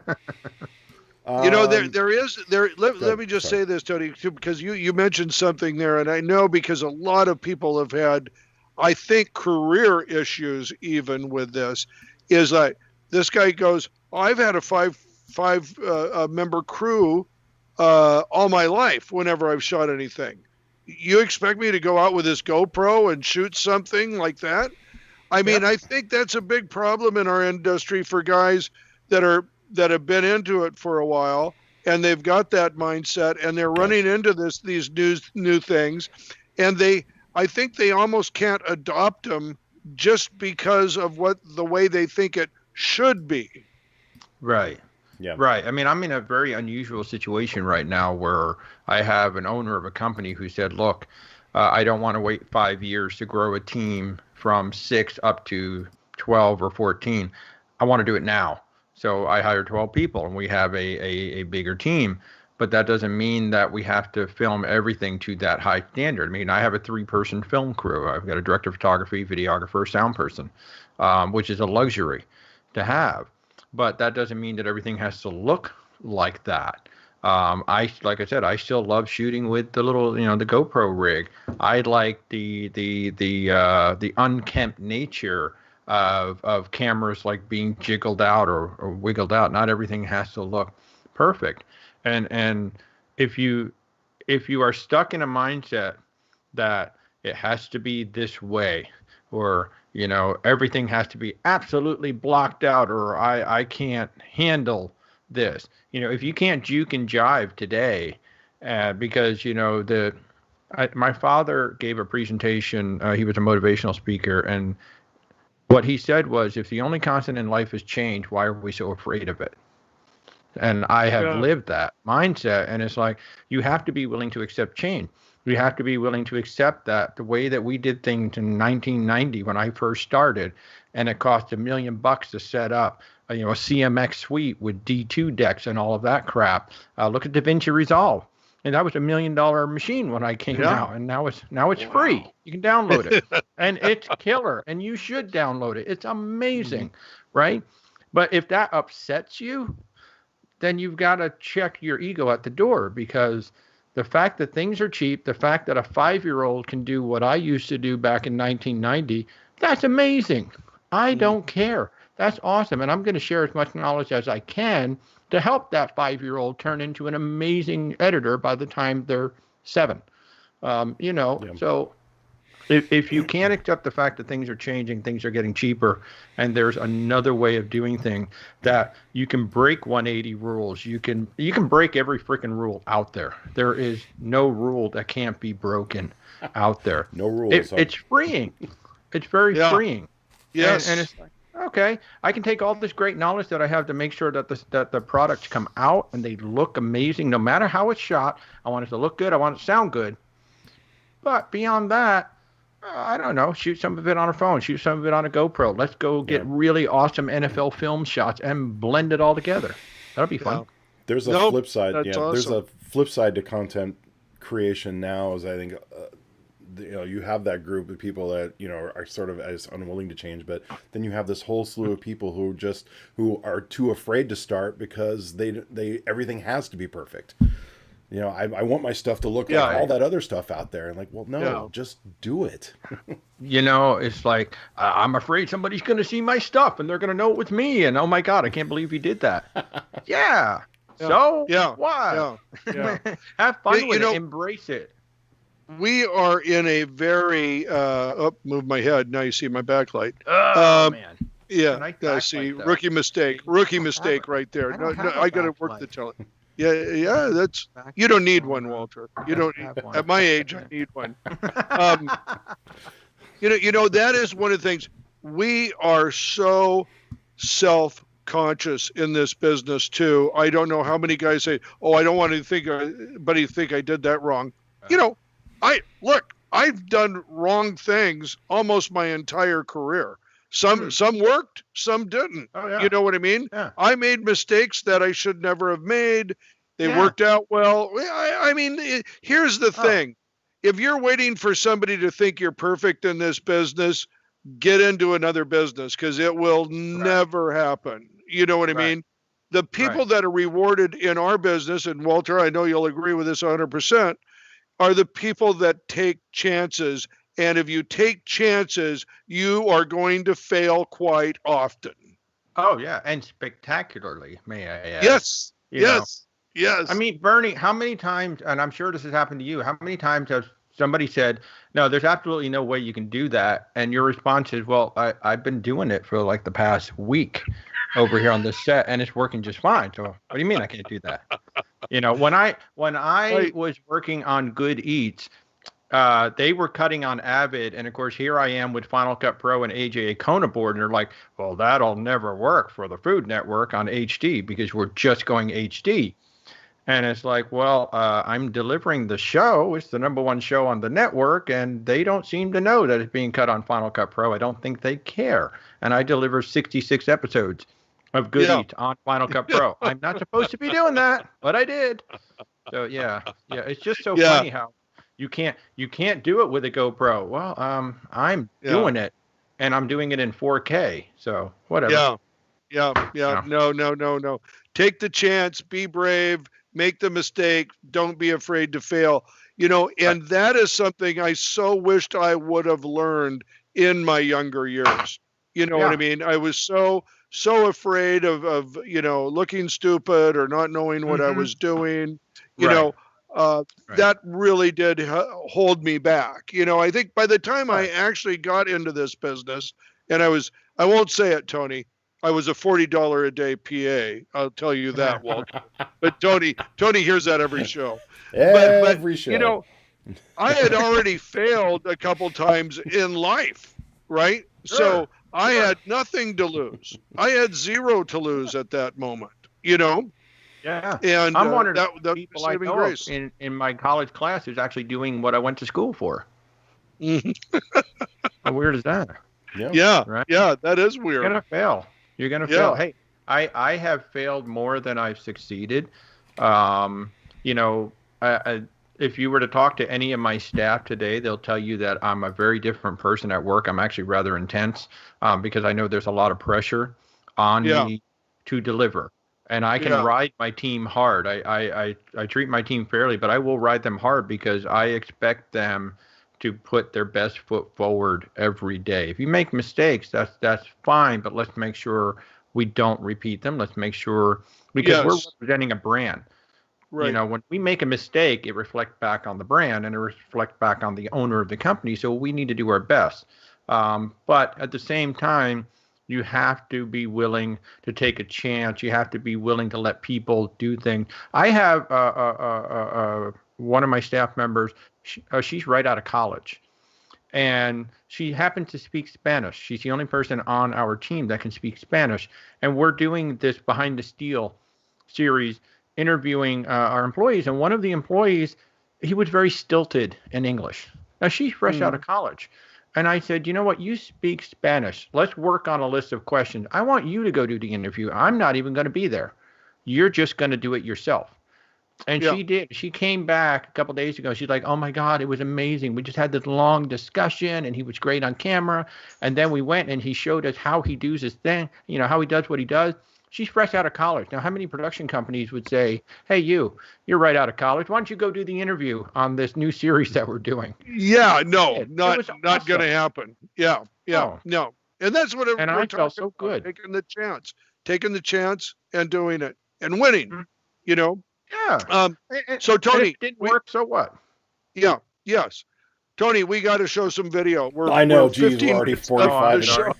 You know, let me just say this, Tony, because you mentioned something there, and I know because a lot of people have had, I think, career issues even with this, is like this guy goes, I've had a five member crew all my life whenever I've shot anything. You expect me to go out with this GoPro and shoot something like that? I mean, I think that's a big problem in our industry for guys that have been into it for a while, and they've got that mindset, and they're running into these new things, and I think they almost can't adopt them just because of the way they think it should be. Right. Yeah. Right. I mean, I'm in a very unusual situation right now where I have an owner of a company who said, look, I don't want to wait 5 years to grow a team from 6 up to 12 or 14. I want to do it now. So I hired 12 people and we have a bigger team. But that doesn't mean that we have to film everything to that high standard. I mean, I have a 3-person film crew. I've got a director of photography, videographer, sound person, which is a luxury to have. But that doesn't mean that everything has to look like that. Like I said, I still love shooting with the little, the GoPro rig. I like the unkempt nature of cameras like being jiggled out or wiggled out. Not everything has to look perfect. And if you are stuck in a mindset that it has to be this way, or everything has to be absolutely blocked out, or I can't handle this. If you can't juke and jive today, because my father gave a presentation. He was a motivational speaker, and what he said was, if the only constant in life is change, why are we so afraid of it? And I have lived that mindset, and it's like you have to be willing to accept change. You have to be willing to accept that the way that we did things in 1990 when I first started, and it cost $1 million to set up, a CMX suite with D2 decks and all of that crap. Look at DaVinci Resolve, and that was $1 million machine when I came out, and now it's free. You can download it, and it's killer, and you should download it. It's amazing, right? But if that upsets you, then you've got to check your ego at the door, because the fact that things are cheap, the fact that a 5-year-old can do what I used to do back in 1990, that's amazing. I don't care. That's awesome. And I'm going to share as much knowledge as I can to help that 5-year-old turn into an amazing editor by the time they're 7. So if you can't accept the fact that things are changing, things are getting cheaper, and there's another way of doing things, that you can break 180 rules. You can break every freaking rule out there. There is no rule that can't be broken out there. No rules. It's freeing. It's very freeing. Yes. And it's like, okay, I can take all this great knowledge that I have to make sure that the products come out and they look amazing, no matter how it's shot. I want it to look good. I want it to sound good. But beyond that, I don't know, shoot some of it on a phone, shoot some of it on a GoPro. Let's go get really awesome NFL film shots and blend it all together. That'll be fun. There's a flip side. Awesome. There's a flip side to content creation now, is I think, you have that group of people that, are sort of as unwilling to change, but then you have this whole slew of people who are too afraid to start because they everything has to be perfect. I want my stuff to look like all that other stuff out there. And like, well, no, just do it. It's like, I'm afraid somebody's going to see my stuff and they're going to know it was me. And oh my God, I can't believe he did that. So what? Have fun with it. Embrace it. We are in a very, move my head. Now you see my backlight. Oh, man. Yeah. See, rookie mistake right there. No, I got to work the tele. Yeah, that's, you don't need one, Walter. You don't, at my age, I need one. That is one of the things. We are so self-conscious in this business too. I don't know how many guys say, I don't want to think I did that wrong. I've done wrong things almost my entire career. Some worked, some didn't. Oh, yeah. You know what I mean? Yeah. I made mistakes that I should never have made. They worked out well. I mean, here's the thing. if you're waiting for somebody to think you're perfect in this business, get into another business, because it will never happen. You know what I mean? The people that are rewarded in our business, and Walter, I know you'll agree with this 100%, are the people that take chances. And if you take chances, you are going to fail quite often. Oh, yeah. And spectacularly, may I add. Yes. You know? Yes. I mean, Bernie, how many times, and I'm sure this has happened to you, how many times has somebody said, no, there's absolutely no way you can do that? And your response is, well, I've been doing it for like the past week over here on this set, and it's working just fine. So what do you mean I can't do that? You know, when I was working on Good Eats, they were cutting on Avid, and of course here I am with Final Cut Pro and AJA Kona board, and they're like, well, that'll never work for the Food Network on HD because we're just going HD. And it's like, well, I'm delivering the show. It's the #1 show on the network, and they don't seem to know that it's being cut on Final Cut Pro. I don't think they care. And I deliver 66 episodes of Good Eats on Final Cut Pro. I'm not supposed to be doing that, but I did. So yeah, it's just so funny how you can't do it with a GoPro. Well, I'm doing it, and I'm doing it in 4K. So whatever. Yeah. No. Take the chance. Be brave. Make the mistake. Don't be afraid to fail. You know, and that is something I so wished I would have learned in my younger years. You know what I mean? I was so afraid of looking stupid or not knowing what I was doing. You know, that really did hold me back. You know, I think by the time I actually got into this business, and I won't say it, Tony, I was a $40 a day PA. I'll tell you that, Walter. But Tony hears that every show. Every show. You know, I had already failed a couple times in life, right? Sure. So I had nothing to lose. I had zero to lose at that moment, you know? Yeah. And I'm one of that the people I know grace. in my college class who's actually doing what I went to school for. How weird is that? Yeah, that is weird. You're going to fail. You're going to fail. Hey, I have failed more than I've succeeded. You know, if you were to talk to any of my staff today, they'll tell you that I'm a very different person at work. I'm actually rather intense because I know there's a lot of pressure on me to deliver. And I can ride my team hard. I treat my team fairly, but I will ride them hard because I expect them to put their best foot forward every day. If you make mistakes, that's fine, but let's make sure we don't repeat them. Let's make sure, because we're representing a brand. Right. You know, when we make a mistake, it reflects back on the brand and it reflects back on the owner of the company. So we need to do our best. But at the same time, you have to be willing to take a chance. You have to be willing to let people do things. I have one of my staff members, she's right out of college. And she happens to speak Spanish. She's the only person on our team that can speak Spanish. And we're doing this Behind the Steel series, interviewing our employees. And one of the employees, he was very stilted in English. Now, she's fresh out of college. And I said, you know what? You speak Spanish. Let's work on a list of questions. I want you to go do the interview. I'm not even going to be there. You're just going to do it yourself. And she did. She came back a couple of days ago. She's like, oh, my God, it was amazing. We just had this long discussion, and he was great on camera. And then we went, and he showed us how he does his thing, you know, how he does what he does. She's fresh out of college. Now, how many production companies would say, hey, you're right out of college. Why don't you go do the interview on this new series that we're doing? Yeah, no, not going to happen. No. And that's what and I felt so good. Taking the chance and doing it and winning, you know? Yeah. So, Tony. If it didn't work, so what? Yeah, yes. Tony, we got to show some video. I know, geez, we're already 45.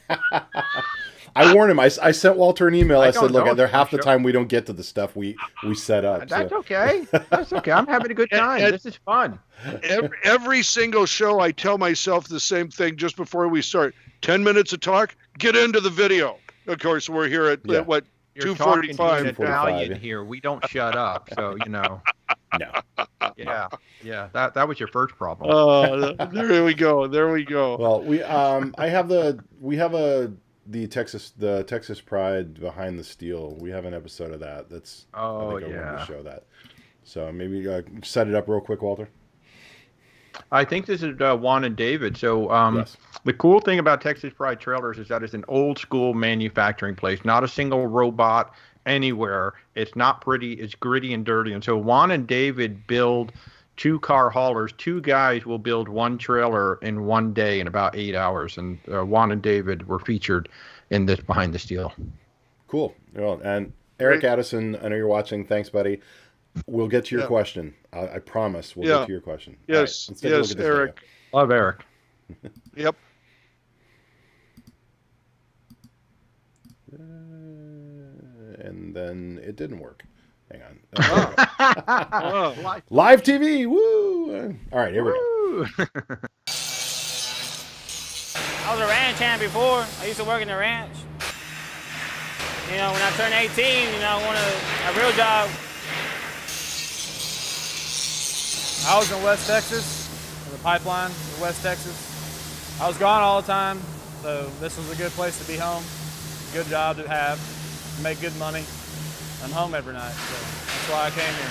I warned him. I sent Walter an email. I said, look, half the time we don't get to the stuff we set up. That's okay. That's okay. I'm having a good time. This is fun. Every single show, I tell myself the same thing just before we start. 10 minutes of talk, get into the video. Of course, we're here at, what, 2:45. Italian here. We don't shut up. So, you know. No. Yeah. That was your first problem. Oh, there we go. Well, we have the Texas Pride Behind the Steel. We have an episode of that. I think I wanted to show that. So maybe set it up real quick, Walter. I think this is Juan and David. So Yes. the cool thing about Texas Pride Trailers is that it's an old school manufacturing place, not a single robot anywhere. It's not pretty. It's gritty and dirty. And so Juan and David build 2-car haulers. 2 guys will build 1 trailer in 1 day in about 8 hours. And Juan and David were featured in this Behind the Steel. Cool. Well, and Eric Addison, I know you're watching. Thanks, buddy. We'll get to your question. I promise we'll get to your question. Yes, right, yes, Eric. Love Eric. Yep. And then it didn't work. Hang on. Oh. Live TV. Woo! All right, here we go. I was a ranch hand before. I used to work in the ranch. You know, when I turned 18, you know, I wanted a real job. I was in West Texas, in the pipeline in West Texas. I was gone all the time, so this was a good place to be home. Good job to have, make good money. I'm home every night, so that's why I came here.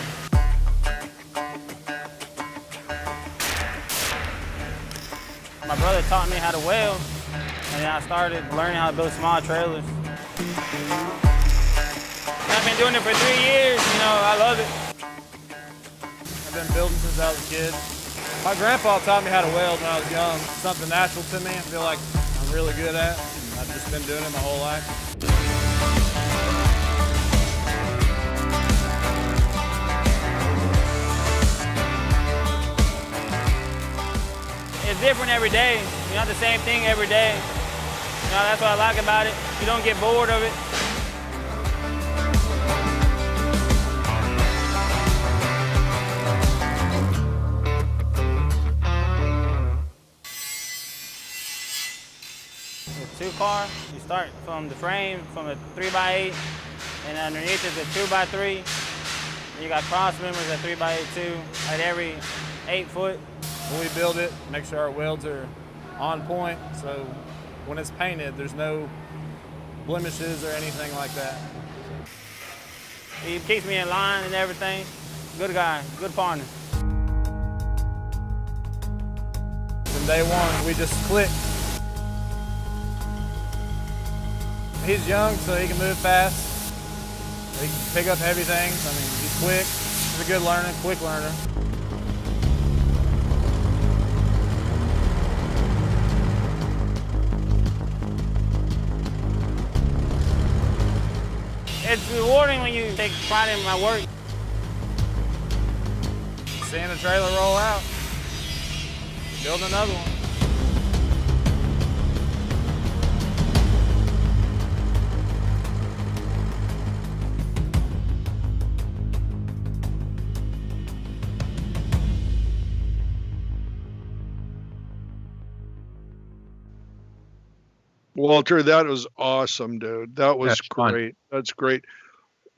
My brother taught me how to weld, and then I started learning how to build small trailers. I've been doing it for 3 years, you know, I love it. I've been building since I was a kid. My grandpa taught me how to weld when I was young. It's something natural to me. I feel like I'm really good at, and I've just been doing it my whole life. It's different every day. You're not the same thing every day. You know, that's what I like about it. You don't get bored of it. The 2-car, you start from the frame, from a 3x8, and underneath is a 2x3. You got cross members at 3x8 too, at every 8 foot. When we build it, make sure our welds are on point, so when it's painted, there's no blemishes or anything like that. He keeps me in line and everything. Good guy, good partner. From day one, we just clicked. He's young, so he can move fast. He can pick up heavy things. I mean, he's quick. He's a good learner, quick learner. It's rewarding when you take pride in my work. Seeing a trailer roll out, building another one. Walter, that was awesome, dude. That was great. That's great.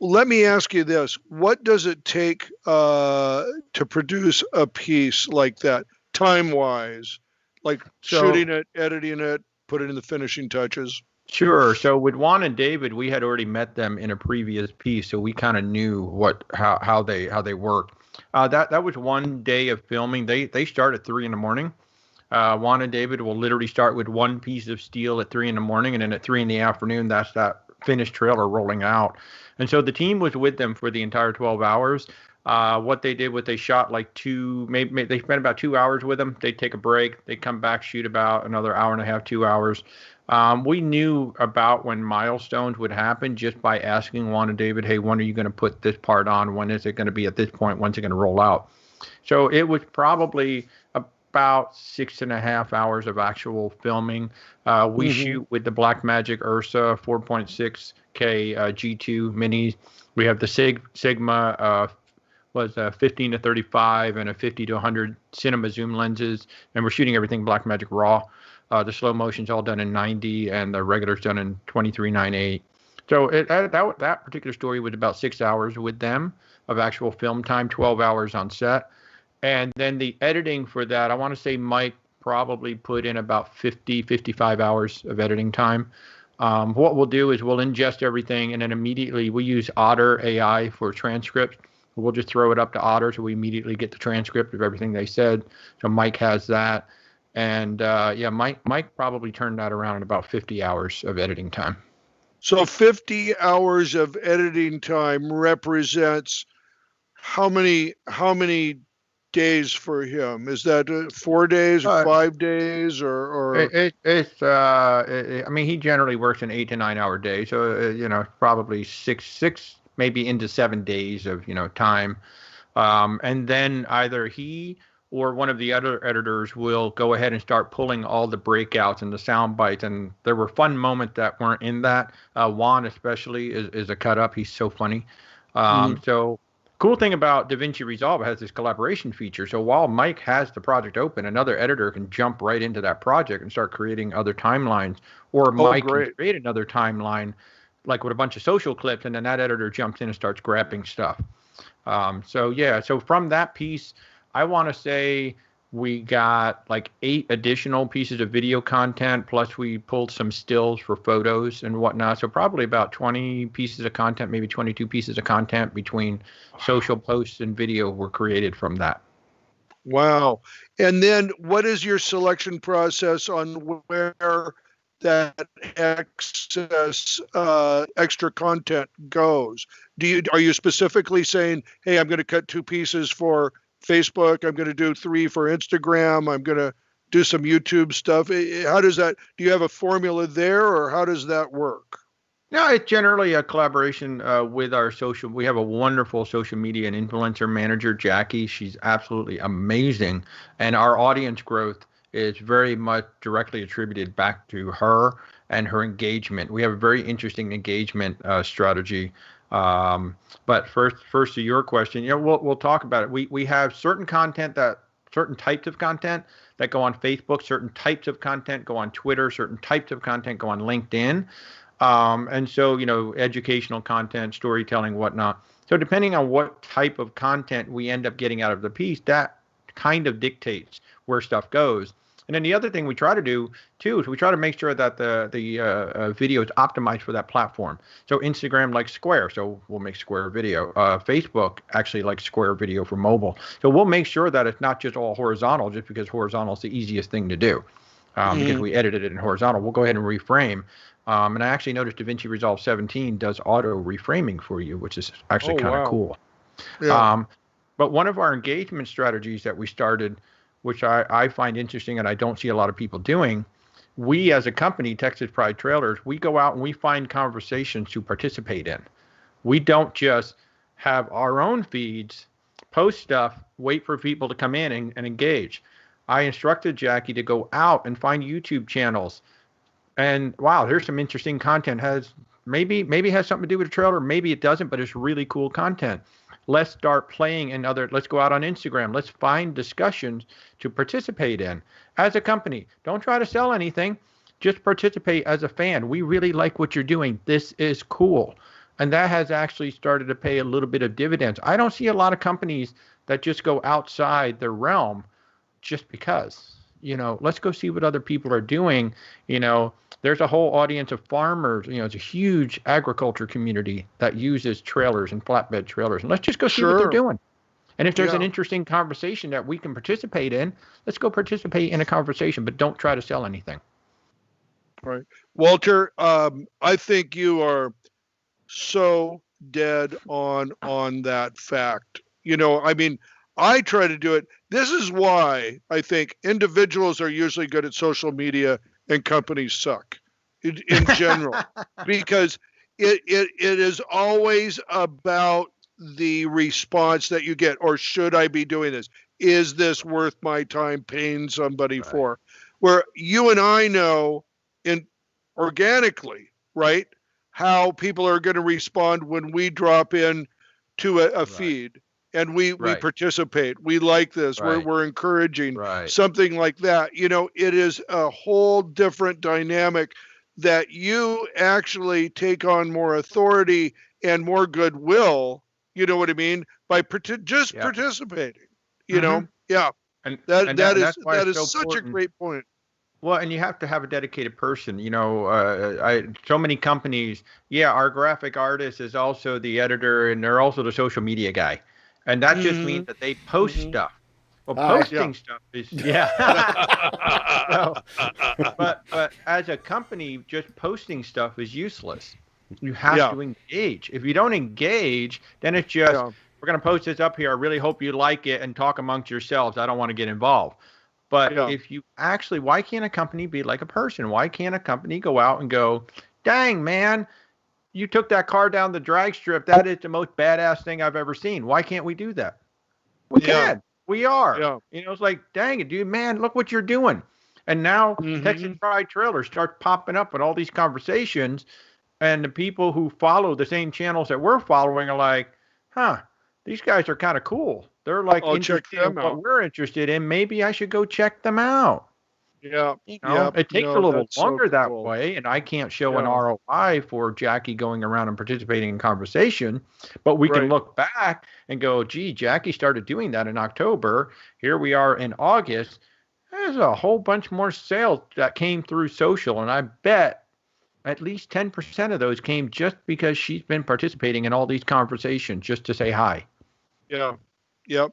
Let me ask you this. What does it take to produce a piece like that, time-wise? Like shooting it, editing it, put it in the finishing touches? Sure. So with Juan and David, we had already met them in a previous piece, so we kind of knew how they worked. That was 1 day of filming. They start at 3 a.m. Juan and David will literally start with 1 piece of steel at 3 a.m, and then at 3 p.m, that's that finished trailer rolling out. And so the team was with them for the entire 12 hours. What they did was they shot like maybe they spent about 2 hours with them. They take a break, they come back, shoot about another hour and a half, 2 hours. We knew about when milestones would happen just by asking Juan and David, hey, when are you going to put this part on? When is it going to be at this point? When's it going to roll out? So it was probably about 6.5 hours of actual filming. We shoot with the Blackmagic Ursa 4.6K G2 minis. We have the Sigma was 15 to 35 and a 50 to 100 cinema zoom lenses, and we're shooting everything Blackmagic RAW. The slow motion's all done in 90, and the regular's done in 23.98. So that particular story was about 6 hours with them of actual film time, 12 hours on set. And then the editing for that, I want to say Mike probably put in about 55 hours of editing time. What we'll do is we'll ingest everything, and then immediately we use Otter AI for transcripts. We'll just throw it up to Otter, so we immediately get the transcript of everything they said. So Mike has that. And Mike probably turned that around in about 50 hours of editing time. So 50 hours of editing time represents how many days for him? Is that 4 days or 5 days or? I mean, he generally works an 8 to 9 hour day, so probably six, maybe into 7 days of time, and then either he or one of the other editors will go ahead and start pulling all the breakouts and the sound bites. And there were fun moments that weren't in that. Juan especially is a cut up. He's so funny. So cool thing about DaVinci Resolve, it has this collaboration feature. So while Mike has the project open, another editor can jump right into that project and start creating other timelines, or Mike can create another timeline, like with a bunch of social clips, and then that editor jumps in and starts grabbing stuff. So from that piece, I want to say we got like 8 additional pieces of video content, plus we pulled some stills for photos and whatnot. So probably about 20 pieces of content, maybe 22 pieces of content between social posts and video were created from that. Wow. And then what is your selection process on where that excess extra content goes? Are you specifically saying, hey, I'm going to cut 2 pieces for Facebook, I'm going to do 3 for Instagram, I'm going to do some YouTube stuff? How does that, do you have a formula there, or how does that work? No, it's generally a collaboration with our social. We have a wonderful social media and influencer manager, Jackie. She's absolutely amazing. And our audience growth is very much directly attributed back to her and her engagement. We have a very interesting engagement strategy. But first to your question, we'll talk about it. We have certain types of content that go on Facebook, certain types of content go on Twitter, certain types of content go on LinkedIn. And so, educational content, storytelling, whatnot. So depending on what type of content we end up getting out of the piece, that kind of dictates where stuff goes. And then the other thing we try to do too is we try to make sure that the video is optimized for that platform. So Instagram likes Square, so we'll make Square video. Facebook actually likes Square video for mobile. So we'll make sure that it's not just all horizontal, just because horizontal is the easiest thing to do. Because we edited it in horizontal, we'll go ahead and reframe. And I actually noticed DaVinci Resolve 17 does auto reframing for you, which is actually kind of cool. Yeah. But one of our engagement strategies that we started, which I find interesting and I don't see a lot of people doing, we as a company, Texas Pride Trailers, we go out and we find conversations to participate in. We don't just have our own feeds, post stuff, wait for people to come in and engage. I instructed Jackie to go out and find YouTube channels. And wow, here's some interesting content. Maybe has something to do with a trailer, maybe it doesn't, but it's really cool content. Let's start playing let's go out on Instagram. Let's find discussions to participate in as a company. Don't try to sell anything. Just participate as a fan. We really like what you're doing. This is cool. And that has actually started to pay a little bit of dividends. I don't see a lot of companies that just go outside their realm just because. Let's go see what other people are doing. There's a whole audience of farmers. It's a huge agriculture community that uses trailers and flatbed trailers. And let's just go see what they're doing. And if there's an interesting conversation that we can participate in, let's go participate in a conversation, but don't try to sell anything. Right. Walter, I think you are so dead on that fact. I try to do it. This is why I think individuals are usually good at social media and companies suck in general, because it is always about the response that you get, or should I be doing this? Is this worth my time paying somebody for? Where you and I know organically, right, how people are going to respond when we drop in to a feed. And we participate. We like this. We're encouraging something like that. It is a whole different dynamic that you actually take on more authority and more goodwill. You know what I mean? By participating. Yeah. And that is such a great point. Well, and you have to have a dedicated person. So many companies. Yeah, our graphic artist is also the editor, and they're also the social media guy. And that just means that they post stuff. Well, posting stuff is but as a company, just posting stuff is useless. You have to engage. If you don't engage, then it's just we're going to post this up here. I really hope you like it and talk amongst yourselves. I don't want to get involved. But if you actually, why can't a company be like a person? Why can't a company go out and go, dang, man, you took that car down the drag strip. That is the most badass thing I've ever seen. Why can't we do that? We can. We are. Yeah. It's like, dang it, dude, man, look what you're doing. And now Texas Pride Trailer starts popping up in all these conversations. And the people who follow the same channels that we're following are like, these guys are kind of cool. They're like interested in what we're interested in. Maybe I should go check them out. Yeah. It takes a little longer that way. And I can't show an ROI for Jackie going around and participating in conversation. But we can look back and go, gee, Jackie started doing that in October. Here we are in August. There's a whole bunch more sales that came through social. And I bet at least 10% of those came just because she's been participating in all these conversations just to say hi. Yeah. Yep.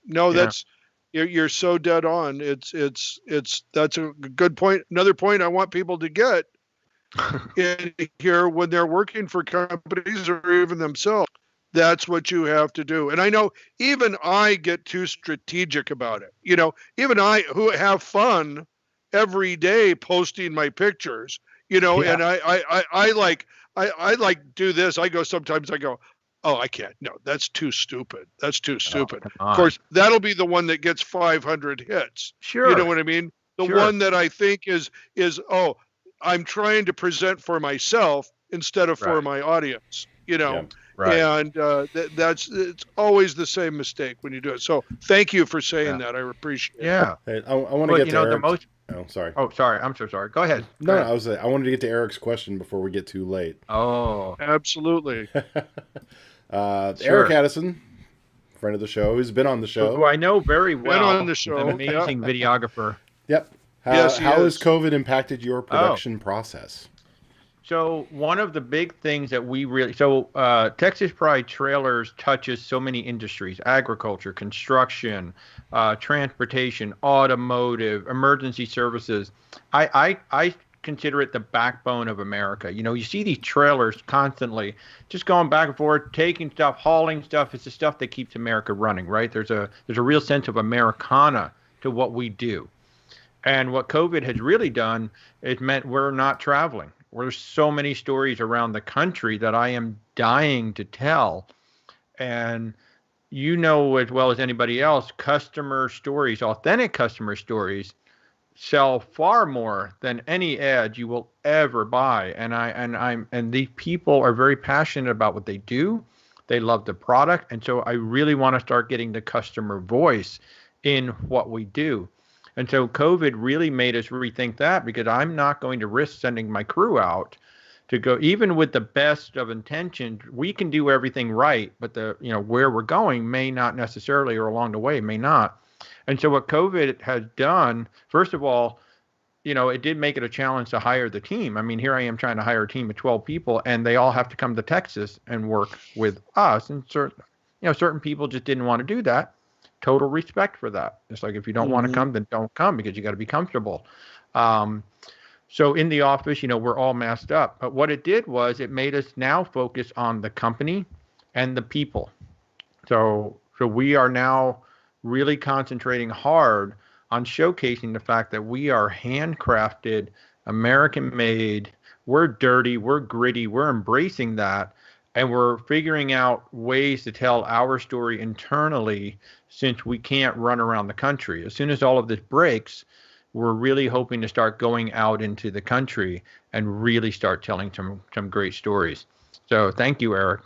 No, that's you're so dead on. It's that's a good point. Another point I want people to get in here when they're working for companies or even themselves. That's what you have to do. And I know even I get too strategic about it. Even I who have fun every day posting my pictures, and I like do this. Sometimes I go, oh, I can't. No, that's too stupid. That's too stupid. Of course, that'll be the one that gets 500 hits. Sure. You know what I mean? The one that I think is, I'm trying to present for myself instead of for my audience, and it's always the same mistake when you do it. So thank you for saying that. I appreciate it. Yeah. Hey, I want to get to Eric. Oh, sorry. Oh, sorry. I'm so sorry. Go ahead. No, I wanted to get to Eric's question before we get too late. Oh, absolutely. Eric Addison, friend of the show, who's been on the show. Who I know very well. Been on the show. An amazing videographer. Yep. How has COVID impacted your production process? So one of the big things that we Texas Pride Trailers touches so many industries: agriculture, construction, transportation, automotive, emergency services. I consider it the backbone of America. You see these trailers constantly just going back and forth, taking stuff, hauling stuff. It's the stuff that keeps America running, right? There's a real sense of Americana to what we do. And what COVID has really done is meant we're not traveling. There's so many stories around the country that I am dying to tell. And as well as anybody else, customer stories, authentic customer stories, sell far more than any ad you will ever buy. And these people are very passionate about what they do. They love the product. And so I really want to start getting the customer voice in what we do. And so COVID really made us rethink that, because I'm not going to risk sending my crew out to go, even with the best of intentions. We can do everything right, but where we're going may not necessarily, or along the way may not. And so what COVID has done, first of all, it did make it a challenge to hire the team. I mean, here I am trying to hire a team of 12 people, and they all have to come to Texas and work with us. And certain people just didn't want to do that. Total respect for that. It's like, if you don't want to come, then don't come, because you got to be comfortable. So in the office, we're all masked up. But what it did was it made us now focus on the company and the people. So we are now really concentrating hard on showcasing the fact that we are handcrafted, American made. We're dirty, we're gritty, we're embracing that. And we're figuring out ways to tell our story internally, since we can't run around the country. As soon as all of this breaks, we're really hoping to start going out into the country and really start telling some great stories. So thank you, Eric.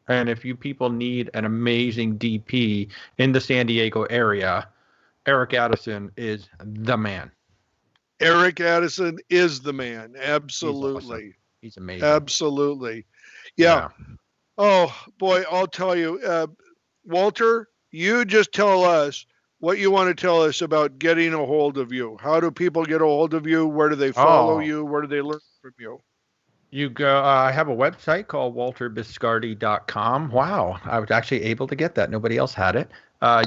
And if you people need an amazing DP in the San Diego area, Eric Addison is the man. Eric Addison is the man. Absolutely. He's amazing. Absolutely. Yeah. Oh, boy, I'll tell you. Walter, you just tell us what you want to tell us about getting a hold of you. How do people get a hold of you? Where do they follow you? Where do they learn from you? You go. I have a website called walterbiscardi.com. Wow, I was actually able to get that. Nobody else had it.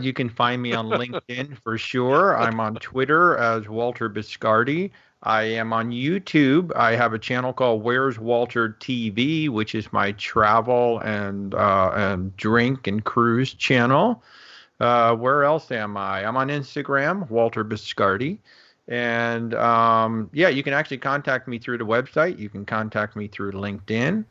You can find me on LinkedIn for sure. I'm on Twitter as Walter Biscardi. I am on YouTube. I have a channel called Where's Walter TV, which is my travel and drink and cruise channel. Where else am I? I'm on Instagram, Walter Biscardi. And yeah, you can actually contact me through the website. You can contact me through LinkedIn.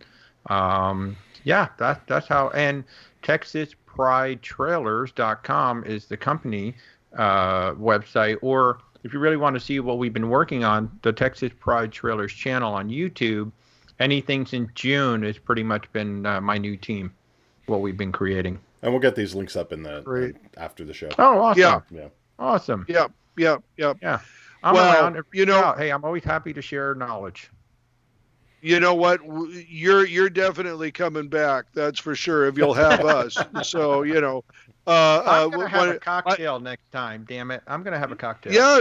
Yeah, that's how. And TexasPrideTrailers.com is the company website. Or if you really want to see what we've been working on, the Texas Pride Trailers channel on YouTube, anything since June has pretty much been my new team, what we've been creating. And we'll get these links up in the after the show. Oh, awesome. Yeah. Awesome. Yeah. I'm well, around. you know, hey, I'm always happy to share knowledge. You know what? You're definitely coming back. That's for sure. If you'll have us, so you know. I'm gonna have a cocktail next time. Damn it! I'm gonna have a cocktail. Yeah,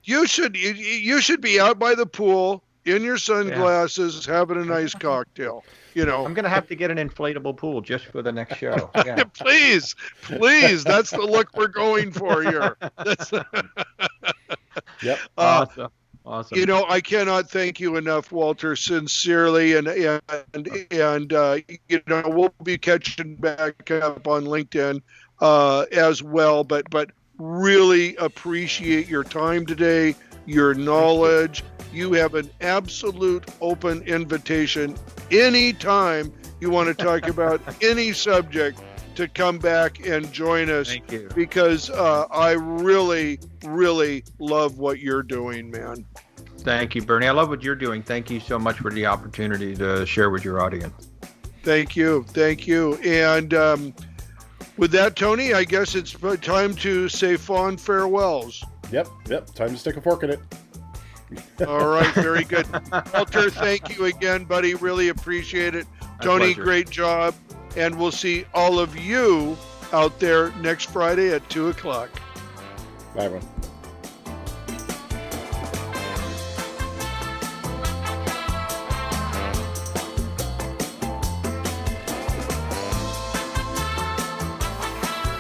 you should. You should be out by the pool in your sunglasses, having a nice cocktail. You know. I'm gonna have to get an inflatable pool just for the next show. Yeah. Please. That's the look we're going for here. Yep. Awesome. You know, I cannot thank you enough, Walter, sincerely, and you know, we'll be catching back up on LinkedIn as well. But really appreciate your time today, your knowledge. You have an absolute open invitation anytime you want to talk about any subject to come back and join us. Thank you. Because I really, really love what you're doing, man. Thank you, Burnie. I love what you're doing. Thank you so much for the opportunity to share with your audience. Thank you. And with that, Tony, I guess it's time to say fond farewells. Yep. Time to stick a fork in it. All right, very good. Walter, thank you again, buddy. Really appreciate it. Tony, great job. And we'll see all of you out there next Friday at 2 o'clock. Bye, everyone.